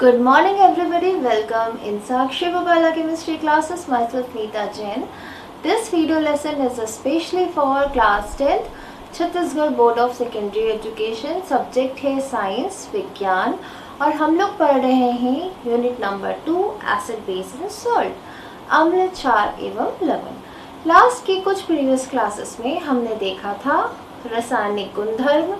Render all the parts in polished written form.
Good morning everybody, welcome in Sakshi Babala chemistry classes, myself Neeta Jain. This video lesson is especially for class 10th Chhattisgarh board of secondary education. Subject है science विज्ञान और हम लोग पढ़ रहे हैं unit number 2 acid base and salt, अम्ल क्षार एवं लवण। लास्ट की कुछ प्रीवियस क्लासेस में हमने देखा था रासायनिक गुणधर्म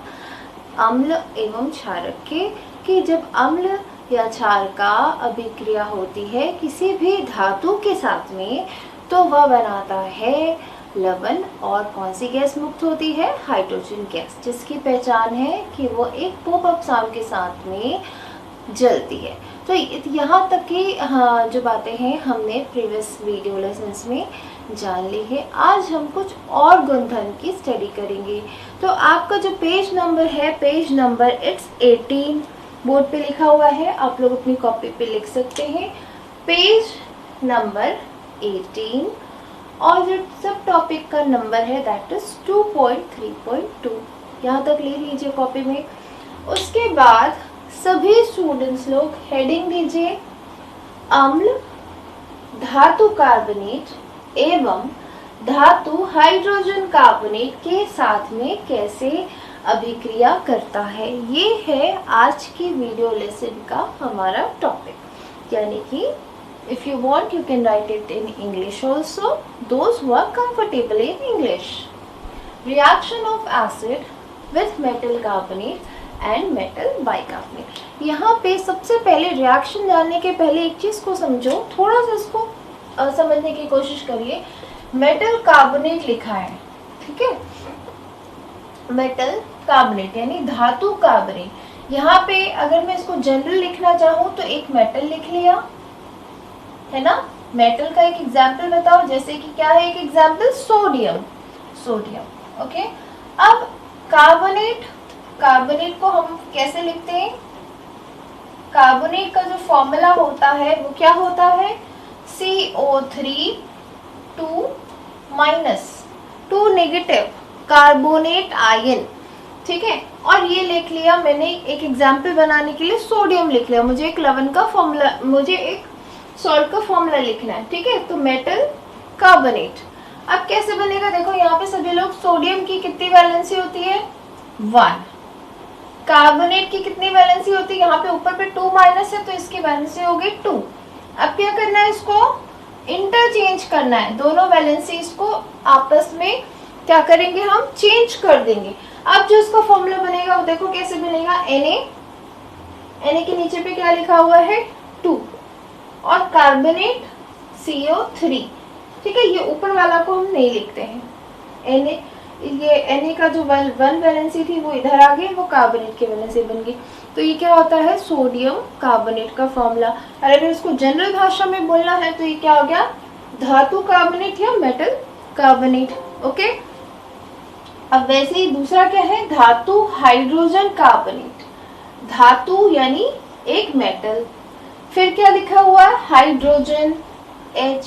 अम्ल एवं क्षारक के कि जब अम्ल या क्षार का अभिक्रिया होती है किसी भी धातु के साथ में तो वह बनाता है लवण। और कौन सी गैस मुक्त होती है? हाइड्रोजन गैस, जिसकी पहचान है कि वो एक पोप अपसाम के साथ में जलती है। तो यहाँ तक की जो बातें हैं हमने प्रीवियस वीडियो लेसन्स में जान ली है। आज हम कुछ और गुणधर्म की स्टडी करेंगे। तो आपका जो पेज नंबर है, पेज नंबर इट्स 18 बोर्ड पे लिखा हुआ है, आप लोग अपनी कॉपी पे लिख सकते हैं पेज नंबर 18 और जो सब टॉपिक का नंबर है दैट इज 2.3.2। यहाँ तक ले लीजिए कॉपी में। उसके बाद सभी स्टूडेंट्स लोग हेडिंग दीजिए अम्ल धातु कार्बोनेट एवं धातु हाइड्रोजन कार्बोनेट के साथ में कैसे अभिक्रिया करता है। ये है आज की वीडियो लेसन का हमारा टॉपिक। यानी कि if you want you can write it in English also, those who are comfortable in English. Reaction of acid with metal carbonate and metal bicarbonate. यहाँ पे सबसे पहले रिएक्शन जानने के पहले एक चीज को समझो, थोड़ा सा इसको समझने की कोशिश करिए। मेटल कार्बोनेट लिखा है, ठीक है, मेटल कार्बोनेट यानी धातु कार्बोनेट। यहाँ पे अगर मैं इसको जनरल लिखना चाहूँ तो एक मेटल लिख लिया है ना। मेटल का एक एग्जाम्पल बताओ, जैसे कि क्या है एक एग्जाम्पल? सोडियम। Sodium, okay. अब कार्बोनेट, कार्बोनेट को हम कैसे लिखते हैं? कार्बोनेट का जो फॉर्मूला होता है वो क्या होता है? CO3 2 नेगेटिव कार्बोनेट आयन, ठीक है। और ये लिख लिया मैंने एक एग्जाम्पल बनाने के लिए, सोडियम लिख लिया। मुझे एक लवण का फॉर्मूला, मुझे एक सॉल्ट का फॉर्मूला लिखना है, ठीक है। तो मेटल कार्बोनेट अब कैसे बनेगा? देखो यहाँ पे सभी लोग, सोडियम की कितनी वैलेंसी होती है? 1। कार्बोनेट की कितनी वैलेंसी होती है? यहाँ पे ऊपर पे 2 माइनस है तो इसकी वैलेंसी होगी 2। अब क्या करना है? इसको इंटरचेंज करना है, दोनों वैलेंसीज को आपस में क्या करेंगे? हम चेंज कर देंगे। अब जो इसका फॉर्मूला बनेगा वो देखो कैसे बनेगा। Na के नीचे पे क्या लिखा हुआ है? 2 और कार्बोनेट CO3, ठीक है। ये ऊपर वाला को हम नहीं लिखते हैं। Na का जो 1 वैलेंसी थी वो इधर आ गई, वो कार्बोनेट की वैलेंसी बन गई। तो ये क्या होता है? सोडियम कार्बोनेट का फॉर्मूला। और अगर इसको जनरल भाषा में बोलना है तो ये क्या हो गया? धातु कार्बोनेट या मेटल कार्बोनेट, ओके। अब वैसे ही दूसरा क्या है? धातु हाइड्रोजन कार्बोनेट। धातु यानी एक मेटल, फिर क्या लिखा हुआ है? हाइड्रोजन H,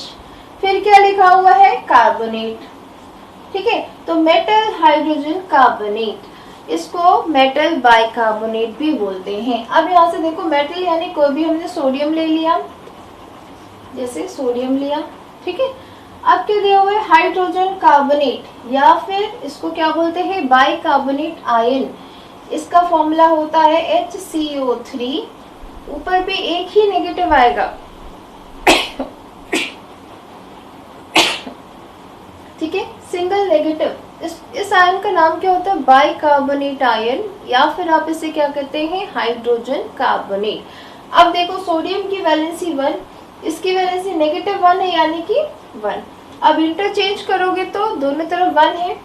फिर क्या लिखा हुआ है? कार्बोनेट, ठीक है। तो मेटल हाइड्रोजन कार्बोनेट, इसको मेटल बाइकार्बोनेट भी बोलते हैं। अब यहाँ से देखो मेटल यानी कोई भी, हमने सोडियम ले लिया, जैसे सोडियम लिया, ठीक है। अब क्या दिया हुआ है? हाइड्रोजन कार्बोनेट या फिर इसको क्या बोलते हैं? Bicarbonate ion. इसका फॉर्मूला होता है HCO3, ऊपर पे एक ही नेगेटिव आएगा, ठीक है, सिंगल नेगेटिव। इस आयन का नाम क्या होता है? बाइकार्बोनेट आयन, या फिर आप इसे क्या कहते हैं? Hydrogen carbonate. अब देखो सोडियम की वैलेंसी 1, इसकी वैलेंसी -1 है यानी कि 1। अब इंटरचेंज करोगे तो दोनों तरफ 1 है,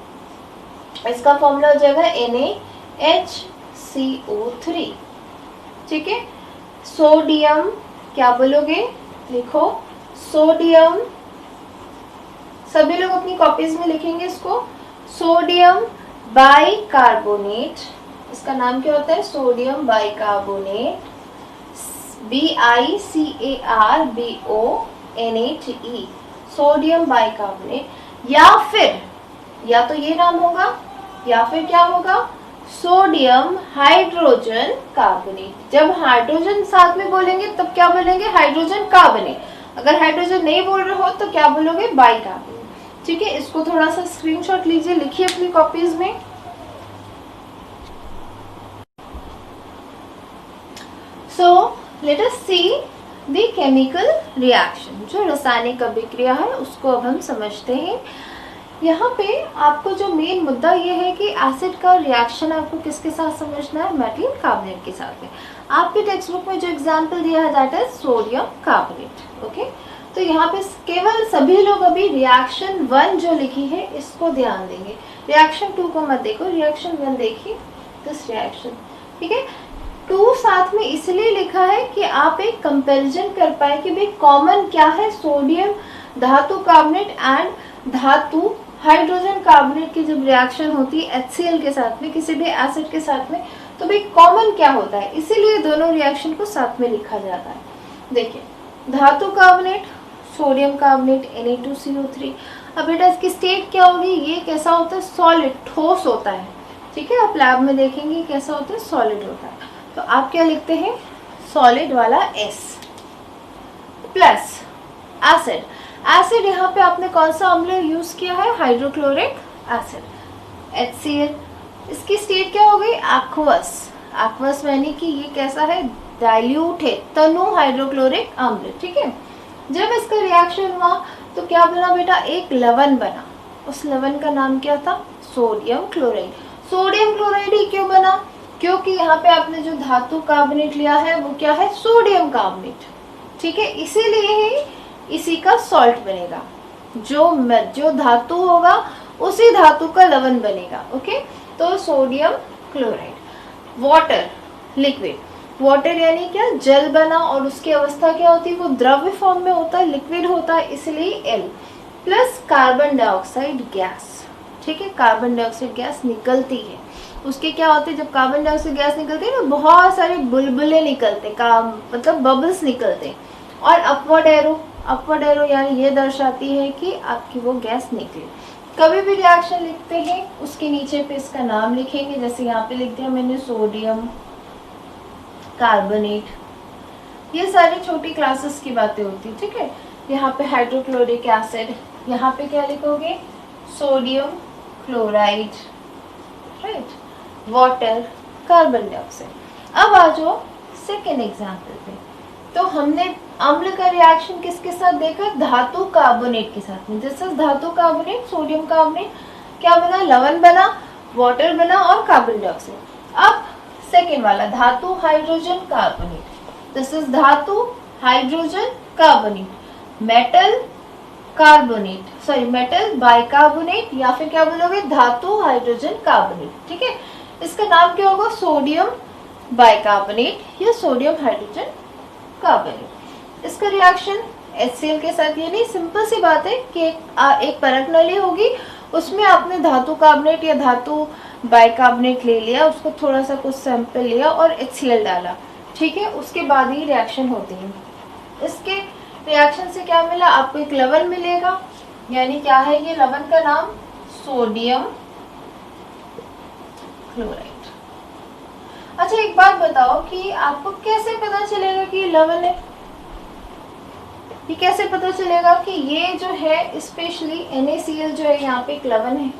इसका फॉर्मूला हो जाएगा NaHCO3, ठीक है। सोडियम क्या बोलोगे? लिखो सोडियम, सभी लोग अपनी कॉपीज में लिखेंगे इसको। सोडियम बाइकार्बोनेट, इसका नाम क्या होता है? Sodium bicarbonate, BiCarbonate, sodium bicarbonate. या फिर, या तो ये नाम होगा या फिर क्या होगा? Sodium hydrogen carbonate. जब हाइड्रोजन साथ में बोलेंगे तब क्या बोलेंगे, हाइड्रोजन कार्बोनेट। अगर हाइड्रोजन नहीं बोल रहे हो तो क्या बोलोगे, बाइकार्बोनेट। ठीक है, इसको थोड़ा सा स्क्रीनशॉट लीजिए, लिखिए अपनी कॉपीज में। So let us see the chemical reaction. जो रासायनिक अभिक्रिया है उसको अब हम समझते हैं। यहाँ पे आपको जो मेन मुद्दा ये है कि एसिड का रिएक्शन आपको किसके साथ समझना है, मेटल कार्बोनेट के साथ में। आपके टेक्स्ट बुक में जो एग्जाम्पल दिया है that is sodium carbonate. Okay, तो यहाँ पे केवल सभी लोग अभी रिएक्शन 1 जो लिखी है इसको ध्यान देंगे, रिएक्शन 2 को मत देखो, रिएक्शन 1 देखिए, दिस रिएक्शन। ठीक है, 2 साथ में इसलिए लिखा है कि आप एक कंपैरिजन कर पाए कि भाई कॉमन क्या है, सोडियम धातु कार्बोनेट एंड धातु हाइड्रोजन कार्बोनेट की जब रिएक्शन होती है HCl के साथ में, किसी भी एसिड के साथ में, तो भाई कॉमन क्या होता है, इसीलिए दोनों रिएक्शन को साथ में लिखा जाता है। देखिए, धातु कार्बोनेट सोडियम कार्बोनेट Na2CO3। अब बेटा इसकी स्टेट क्या होगी, ये कैसा होता है, सॉलिड, ठोस होता है। ठीक है, आप लैब में देखेंगे कैसा होता है, सॉलिड होता है। तो आप क्या लिखते हैं, सॉलिड वाला S प्लस एसिड। एसिड यहाँ पे आपने कौन सा अम्ल यूज किया है, हाइड्रोक्लोरिक एसिड HCl। इसकी स्टेट क्या हो गई, एक्वस। एक्वस यानी कि ये कैसा है, डाइल्यूट है, तनु हाइड्रोक्लोरिक अम्ल। ठीक है, जब इसका रिएक्शन हुआ तो क्या बना बेटा, एक लवण बना। उस लवण का नाम क्या था, सोडियम क्लोराइड। सोडियम क्लोराइड ही क्यों बना, क्योंकि यहाँ पे आपने जो धातु कार्बोनेट लिया है वो क्या है, सोडियम कार्बोनेट। ठीक है, इसीलिए ही इसी का सॉल्ट बनेगा, जो धातु होगा उसी धातु का लवण बनेगा। ओके, तो sodium chloride. Water liquid, water यानी क्या, जल बना, और उसकी अवस्था क्या होती है, वो द्रव्य फॉर्म में होता है, लिक्विड होता है, इसलिए L plus carbon dioxide gas. ठीक है, कार्बन डाइऑक्साइड गैस निकलती है, उसके क्या होते हैं, जब कार्बन डाइऑक्साइड गैस निकलती है ना, बहुत सारे बुलबुले निकलते, मतलब बबल्स निकलते, और अपवर्ड एरो यानी ये दर्शाती है कि आपकी वो गैस निकली। कभी भी रिएक्शन लिखते हैं उसके नीचे पे इसका नाम लिखेंगे, जैसे यहाँ पे लिख दिया मैंने सोडियम कार्बोनेट। ये सारी छोटी क्लासेस की बातें होती, ठीक है। यहाँ पे हाइड्रोक्लोरिक एसिड, यहाँ पे क्या लिखोगे, sodium chloride, right, water, carbon dioxide. अब आ जाओ सेकेंड एग्जाम्पल पे। तो हमने अम्ल का रिएक्शन किसके साथ देखा, धातु कार्बोनेट के साथ में। जैसे धातु कार्बोनेट, सोडियम कार्बोनेट, क्या बना, लवण बना, वाटर बना और कार्बन डाइऑक्साइड। अब सेकेंड वाला धातु हाइड्रोजन कार्बोनेट, दिस इज धातु hydrogen carbonate, metal carbonate, sorry metal bicarbonate, या फिर क्या बोलोगे, धातु हाइड्रोजन कार्बोनेट। ठीक है, इसका नाम क्या होगा, सोडियम बाइकार्बोनेट या सोडियम हाइड्रोजन कार्बोनेट। इसका रिएक्शन HCl के साथ, ये नहीं, सिंपल सी बात है कि एक परत नली होगी, उसमें आपने धातु कार्बोनेट या धातु बाइकार्बोनेट ले लिया, उसको थोड़ा सा कुछ सैंपल लिया और HCl डाला, ठीक है, उसके बाद ही रिएक्शन होती है। इसके रिएक्शन से क्या मिला, आपको एक लवण मिलेगा, यानी क्या है ये लवण का नाम, सोडियम क्लोराइड। अच्छा एक बात बताओ कि आपको कैसे पता चलेगा कि ये लवण है, ये कैसे पता चलेगा कि ये जो है स्पेशली NaCl जो है यहाँ पे एक लवण है।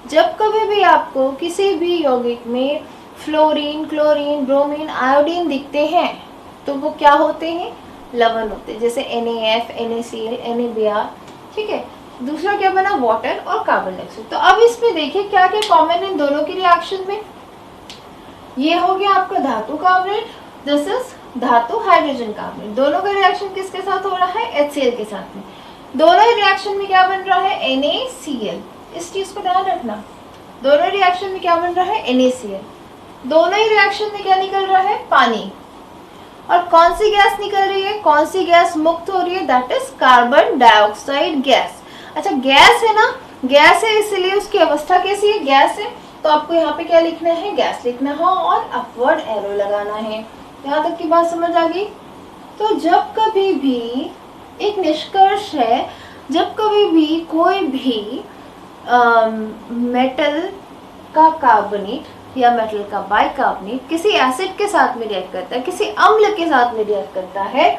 जब कभी भी आपको किसी भी यौगिक में फ्लोरीन, क्लोरीन, ब्रोमीन, आयोडीन दिखते हैं तो वो क्या होते हैं, लवण होते हैं, जैसे NaF, NaCl, NaBr। ठीक है, दूसरा क्या बना, वाटर और कार्बन डाइऑक्साइड। तो अब इसमें देखिए क्या क्या कॉमन है इन दोनों के रिएक्शन में। ये हो गया आपका धातु कार्बोनेट, दिस इज धातु हाइड्रोजन कार्बोनेट। दोनों का रिएक्शन किसके साथ हो रहा है, HCl के साथ में। दोनों ही रिएक्शन में क्या बन रहा है, NaCl। इस चीज को ध्यान रखना, दोनों रिएक्शन में क्या बन रहा है, NaCl। दोनों ही रिएक्शन में क्या निकल रहा है, पानी। और कौन सी गैस निकल रही है, कौन सी गैस मुक्त हो रही है, that is carbon dioxide gas. अच्छा गैस है ना, गैस है इसलिए उसकी अवस्था कैसी है, गैस है, तो आपको यहाँ पे क्या लिखना है, गैस लिखना है और अपवर्ड एरो लगाना है। यहाँ तक की बात समझ आ गई। तो जब कभी भी एक निष्कर्ष है, जब कभी भी कोई भी मेटल का कार्बोनेट या मेटल का बाइकार्बोनेट किसी एसिड के साथ में रिएक्ट करता है, किसी अम्ल के साथ में रिएक्ट करता है,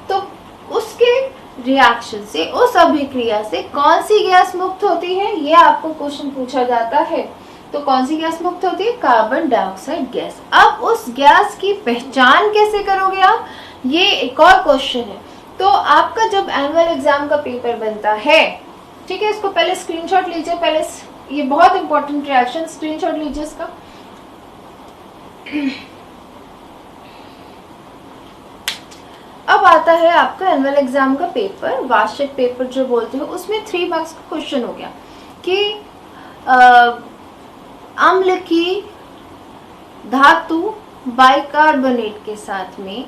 तो उसके रिएक्शन से, उस अभिक्रिया से कौन सी गैस मुक्त होती है, ये आपको क्वेश्चन पूछा जाता है। तो कौन सी गैस मुक्त होती है? Carbon dioxide gas. अब उस गैस की पहचान कैसे करोगे आप, ये एक और क्वेश्चन है। तो आपका जब एनुअल एग्जाम का पेपर बनता है, ठीक है, इसको पहले स्क्रीनशॉट लीजिए, पहले ये बहुत इंपॉर्टेंट रिएक्शन, स्क्रीनशॉट लीजिए इसका। अब आता है आपका एनुअल एग्जाम का पेपर, वार्षिक पेपर जो बोलते हो, उसमें 3 मार्क्स का क्वेश्चन हो गया कि अम्ल की धातु बाइकार्बोनेट के साथ में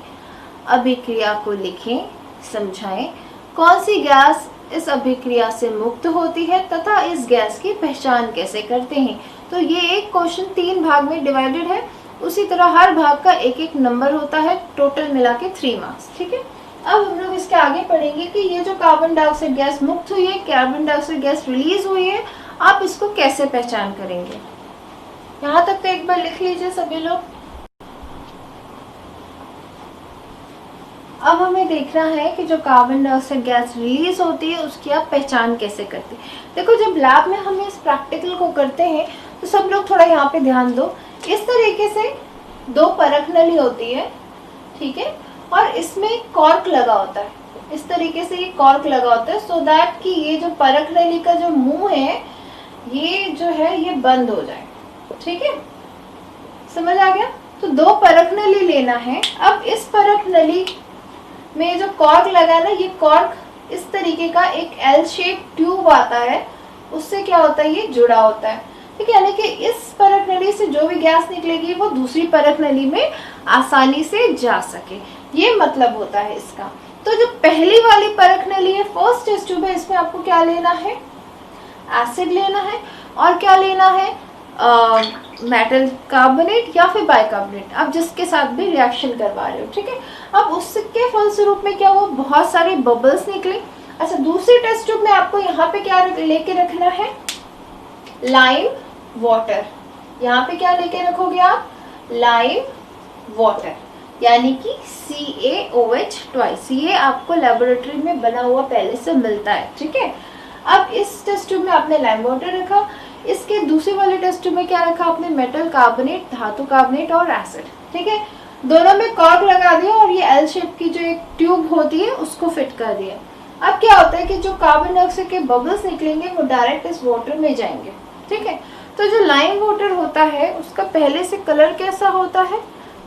अभिक्रिया को लिखें, समझाएं, कौन सी गैस इस अभिक्रिया से मुक्त होती है तथा इस गैस की पहचान कैसे करते हैं। तो ये एक क्वेश्चन 3 भाग में डिवाइडेड है, उसी तरह हर भाग का एक एक नंबर होता है, टोटल मिला के 3 मार्क्स, ठीक है। अब हम लोग इसके आगे पढ़ेंगे कि ये जो कार्बन डाइऑक्साइड गैस मुक्त हुई है, कार्बन डाइऑक्साइड गैस रिलीज हुई है, आप इसको कैसे पहचान करेंगे। यहाँ तक तो एक बार लिख लीजिए सभी लोग। अब हमें देखना है कि जो कार्बन डाइऑक्साइड गैस रिलीज होती है उसकी आप पहचान कैसे करते हैं। देखो, जब लैब में हम इस प्रैक्टिकल को करते हैं तो सब लोग थोड़ा यहाँ पे ध्यान दो। इस तरीके से 2 परख नली होती है, ठीक है, और इसमें कॉर्क लगा होता है, इस तरीके से ये कॉर्क लगा होता है, सो दैट कि ये जो परख नली का जो मुंह है ये जो है ये बंद हो जाए, ठीक है, समझ आ गया। तो 2 परख नली लेना है। अब इस परख नली में जो कॉर्क लगा है ना, ये कॉर्क इस तरीके का एक एल शेप ट्यूब आता है, उससे क्या होता है, ये जुड़ा होता है, ठीक है, यानी कि इस परख नली से जो भी गैस निकलेगी वो दूसरी परख नली में आसानी से जा सके, ये मतलब होता है इसका। तो जो पहली वाली परख नली है, फर्स्ट टेस्ट ट्यूब है, इसमें आपको क्या लेना है, एसिड लेना है, और क्या लेना है, मेटल कार्बोनेट या फिर बाइकार्बोनेट, आप जिसके साथ भी रिएक्शन करवा रहे हो, ठीक है। अब उसके फलस्वरूप में क्या हुआ, बहुत सारे बबल्स निकले। अच्छा, दूसरी टेस्ट ट्यूब में आपको यहाँ पे क्या लेके रखना है, लाइम वाटर। यहाँ पे क्या लेके रखोगे आप, लाइम वाटर, यानी कि CaOH ट्वाइस। ये आपको लेबोरेटरी में बना हुआ पहले से मिलता है, ठीक है। अब इस टेस्ट ट्यूब में आपने लाइम वाटर रखा, इसके दूसरे वाले टेस्ट ट्यूब में क्या रखा आपने, मेटल कार्बोनेट, धातु कार्बोनेट और एसिड, ठीक है। दोनों में कॉर्क लगा दिया और ये एल शेप की जो एक ट्यूब होती है उसको फिट कर दिया। अब क्या होता है कि जो कार्बन डाइऑक्साइड के बबल्स निकलेंगे वो डायरेक्ट इस वाटर में जाएंगे, ठीक है। तो जो लाइम वाटर होता है उसका पहले से कलर कैसा होता है,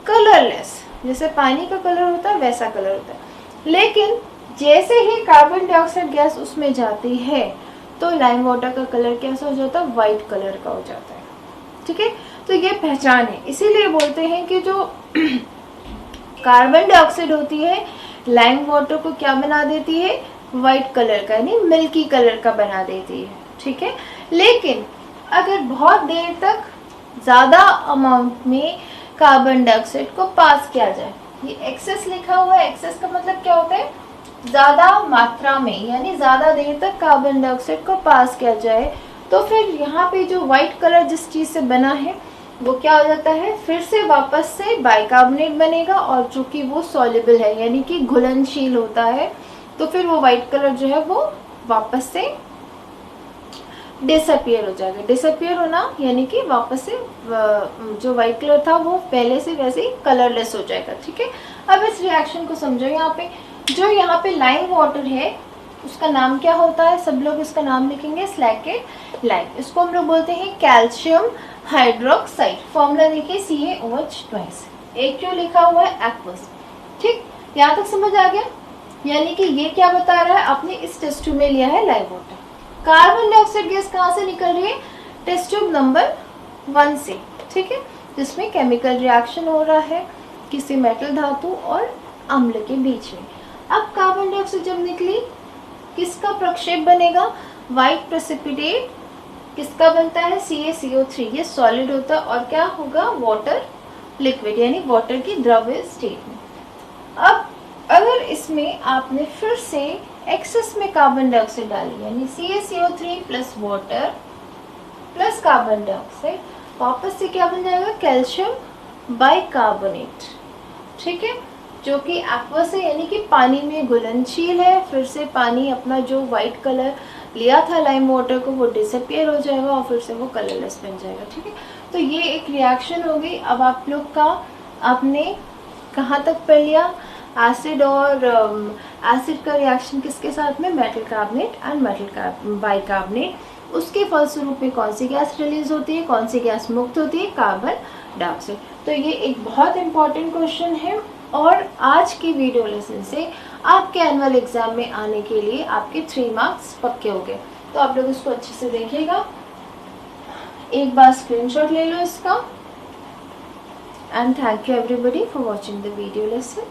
कलरलेस, जैसे पानी का कलर होता है वैसा कलर होता है। लेकिन जैसे ही कार्बन डाइऑक्साइड गैस उसमें जाती है तो लाइम वाटर का कलर कैसा हो जाता है, वाइट कलर का हो जाता है, ठीक है। तो ये पहचान है, इसीलिए बोलते हैं कि जो कार्बन डाइऑक्साइड होती है लाइम वाटर को क्या बना देती है, वाइट कलर का, यानी मिल्की कलर का बना देती है, ठीक है। लेकिन अगर बहुत देर तक ज़्यादा अमाउंट में कार्बन डाइऑक्साइड को पास किया जाए, ये एक्सेस लिखा हुआ है, एक्सेस का मतलब क्या होता है, ज़्यादा मात्रा में, यानी ज़्यादा देर तक कार्बन डाइऑक्साइड को पास किया जाए, तो फिर यहाँ पे जो वाइट कलर जिस चीज़ से बना है वो क्या हो जाता है, फिर से वापस से बाइकार्बोनेट बनेगा, और चूंकि वो सॉल्युबल है यानी कि घुलनशील होता है, तो फिर वो वाइट कलर जो है वो वापस से डिसअपियर हो जाएगा। डिसअपियर होना यानी कि वापस से जो वाइट कलर था वो पहले से वैसे ही कलरलेस हो जाएगा, ठीक है। अब इस रिएक्शन को समझो। यहाँ पे जो यहाँ पे लाइम वाटर है उसका नाम क्या होता है, सब लोग इसका नाम लिखेंगे, स्लैकेट लाइम। इसको हम लोग बोलते हैं कैल्शियम हाइड्रोक्साइड। फॉर्मूला देखिए CaOH ट्वाइस, एक क्यों लिखा हुआ है एक्वस, ठीक। यहाँ तक समझ आ गया, यानी कि ये क्या बता रहा है, आपने इस टेस्ट ट्यूब में लिया है lime water. Carbon dioxide gas कहाँ से निकल रही है, टेस्ट ट्यूब नंबर 1 से, ठीक है, जिसमें केमिकल रिएक्शन हो रहा है किसी मेटल धातु और अम्ल के बीच में। अब कार्बन डाइऑक्साइड जब निकली किसका प्रक्षेप बनेगा, वाइट प्रेसिपिटेट किसका बनता है, CaCO3, ये सॉलिड होता है, और क्या होगा, वाटर लिक्विड, यानी वाटर की द्रव्य स्टेट में। अब अगर इसमें आपने फिर से एक्सेस में कार्बन डाइऑक्साइड डाली, यानी CaCO3 plus water plus carbon dioxide, वापस से क्या बन जाएगा, कैल्शियम बाइकार्बोनेट, ठीक है, जो कि एक्वस है यानी कि पानी में घुलनशील है। फिर से पानी अपना जो वाइट कलर लिया था लाइम वाटर को वो डिसअपियर हो जाएगा और फिर से वो कलरलेस बन जाएगा, ठीक है। तो ये एक रिएक्शन हो गई। अब आप लोग का आपने कहाँ तक पढ़ लिया, एसिड और एसिड का रिएक्शन किसके साथ में, metal carbonate and metal bicarbonate. उसके फलस्वरूप में कौन सी गैस रिलीज होती है, कौन सी गैस मुक्त होती है, कार्बन डाइऑक्साइड। तो ये एक बहुत इंपॉर्टेंट क्वेश्चन है और आज की वीडियो लेसन से आपके एनुअल एग्जाम में आने के लिए आपके 3 मार्क्स पक्के हो गए। तो आप लोग इसको अच्छे से देखिएगा, एक बार स्क्रीनशॉट ले लो इसका। And thank you everybody for watching the video lesson.